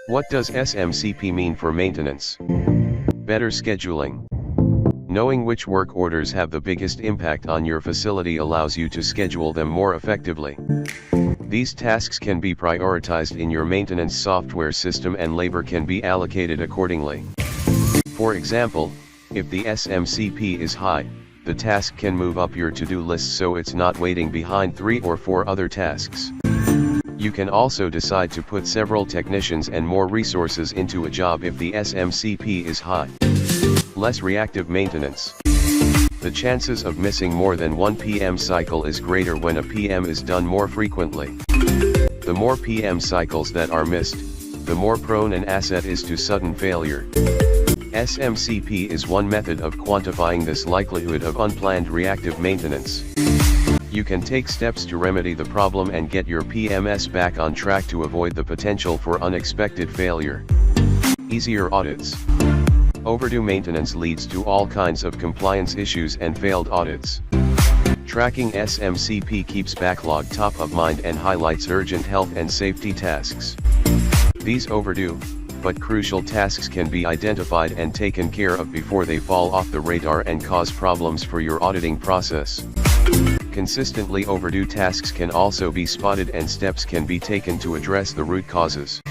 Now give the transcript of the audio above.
What does SMCP mean for maintenance? Better scheduling. Knowing which work orders have the biggest impact on your facility allows you to schedule them more effectively. These tasks can be prioritized in your maintenance software system and labor can be allocated accordingly. For example, if the SMCP is high, the task can move up your to-do list so it's not waiting behind 3 or 4 other tasks. You can also decide to put several technicians and more resources into a job if the SMCP is high. Less reactive maintenance. The chances of missing more than one PM cycle is greater when a PM is done more frequently. The more PM cycles that are missed, the more prone an asset is to sudden failure. SMCP is one method of quantifying this likelihood of unplanned reactive maintenance. You can take steps to remedy the problem and get your PMS back on track to avoid the potential for unexpected failure. Easier audits. Overdue maintenance leads to all kinds of compliance issues and failed audits. Tracking SMCP keeps backlog top of mind and highlights urgent health and safety tasks. These overdue, but crucial tasks can be identified and taken care of before they fall off the radar and cause problems for your auditing process. Consistently overdue tasks can also be spotted and steps can be taken to address the root causes.